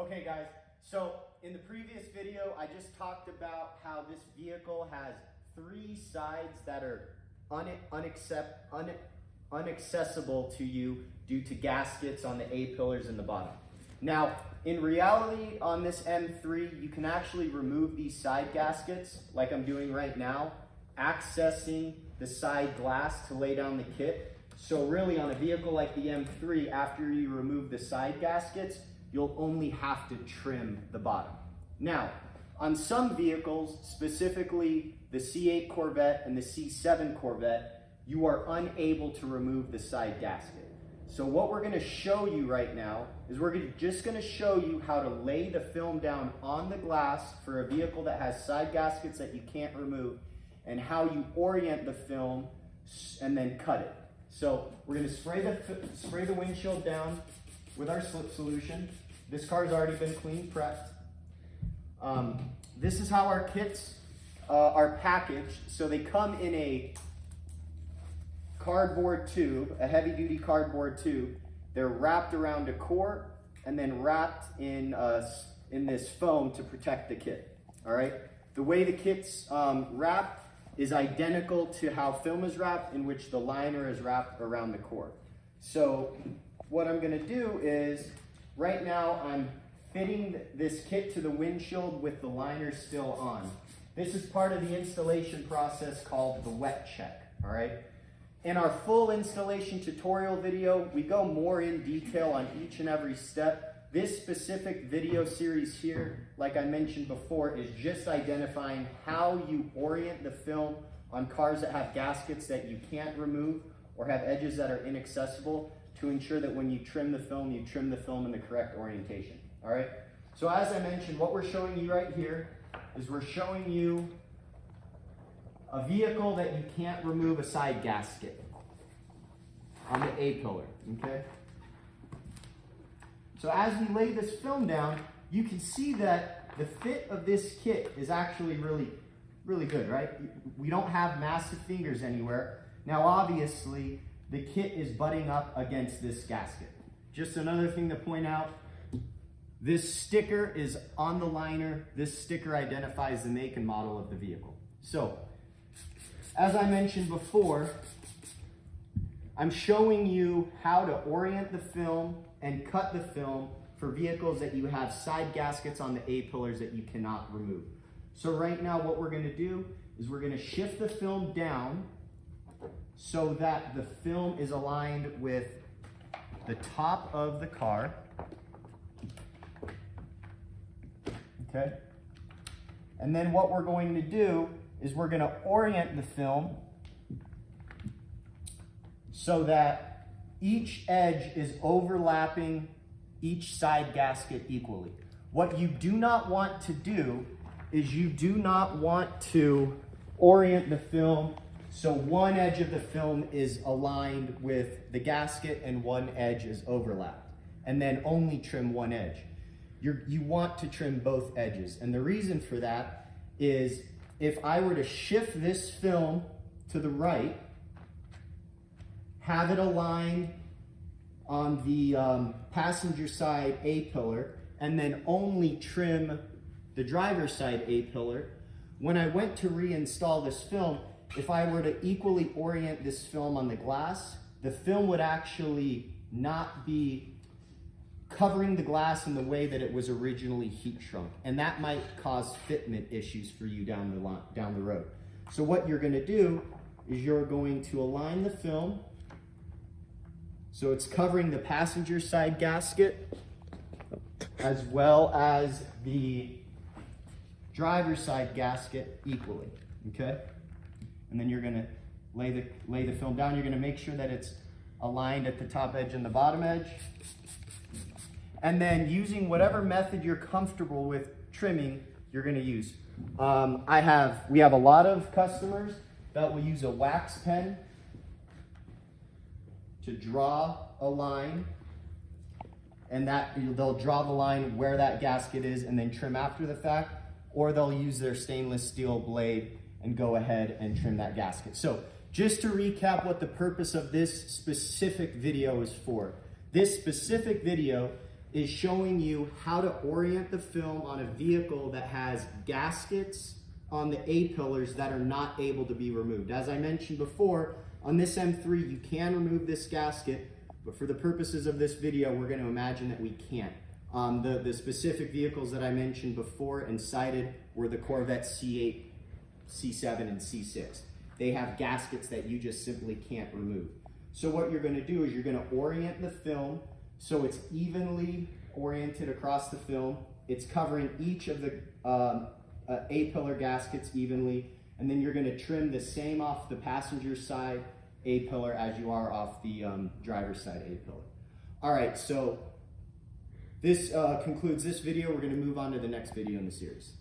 Okay guys, so in the previous video I just talked about how this vehicle has three sides that are unaccessible to you due to gaskets on the A-pillars in the bottom. Now, in reality on this M3, you can actually remove these side gaskets like I'm doing right now, accessing the side glass to lay down the kit. So really on a vehicle like the M3, after you remove the side gaskets, you'll only have to trim the bottom. Now, on some vehicles, specifically the C8 Corvette and the C7 Corvette, you are unable to remove the side gasket. So what we're gonna show you right now is just gonna show you how to lay the film down on the glass for a vehicle that has side gaskets that you can't remove, and how you orient the film and then cut it. So we're gonna spray the windshield down with our slip solution. This car's already been clean prepped. This is how our kits are packaged. So they come in a cardboard tube, a heavy duty cardboard tube. They're wrapped around a core and then wrapped in this foam to protect the kit. All right. The way the kit's wrapped is identical to how film is wrapped, in which the liner is wrapped around the core. So what I'm going to do is, right now I'm fitting this kit to the windshield with the liner still on. This is part of the installation process called the wet check. All right. In our full installation tutorial video, we go more in detail on each and every step. This specific video series here, like I mentioned before, is just identifying how you orient the film on cars that have gaskets that you can't remove or have edges that are inaccessible, to ensure that when you trim the film in the correct orientation. All right. So as I mentioned, what we're showing you right here is we're showing you a vehicle that you can't remove a side gasket on the A-pillar, okay? So as we lay this film down, you can see that the fit of this kit is actually really good, right? We don't have massive fingers anywhere. Now obviously, the kit is butting up against this gasket. Just another thing to point out, this sticker is on the liner. This sticker identifies the make and model of the vehicle. So, as I mentioned before, I'm showing you how to orient the film and cut the film for vehicles that you have side gaskets on the A-pillars that you cannot remove. So right now what we're gonna do is we're gonna shift the film down so that the film is aligned with the top of the car. Okay? And then what we're going to do is we're going to orient the film so that each edge is overlapping each side gasket equally. What you do not want to do is you do not want to orient the film so one edge of the film is aligned with the gasket and one edge is overlapped, and then only trim one edge. You want to trim both edges. And the reason for that is, if I were to shift this film to the right, have it aligned on the passenger side A-pillar, and then only trim the driver's side A-pillar, when I went to reinstall this film, if I were to equally orient this film on the glass, the film would actually not be covering the glass in the way that it was originally heat shrunk. And that might cause fitment issues for you down the road. So what you're gonna do is you're going to align the film so it's covering the passenger side gasket as well as the driver's side gasket equally, okay? And then you're gonna lay the film down. You're gonna make sure that it's aligned at the top edge and the bottom edge. And then using whatever method you're comfortable with trimming, you're gonna use. We have a lot of customers that will use a wax pen to draw a line, and they'll draw the line where that gasket is and then trim after the fact, or they'll use their stainless steel blade and go ahead and trim that gasket. So just to recap what the purpose of this specific video is for. This specific video is showing you how to orient the film on a vehicle that has gaskets on the A-pillars that are not able to be removed. As I mentioned before, on this M3 you can remove this gasket, but for the purposes of this video we're going to imagine that we can't. The specific vehicles that I mentioned before and cited were the Corvette C8, C7, and C6. They have gaskets that you just simply can't remove. So what you're going to do is you're going to orient the film so it's evenly oriented across the film. It's covering each of the A-pillar gaskets evenly, and then you're going to trim the same off the passenger side A-pillar as you are off the driver's side A-pillar. All right, so this concludes this video. We're going to move on to the next video in the series.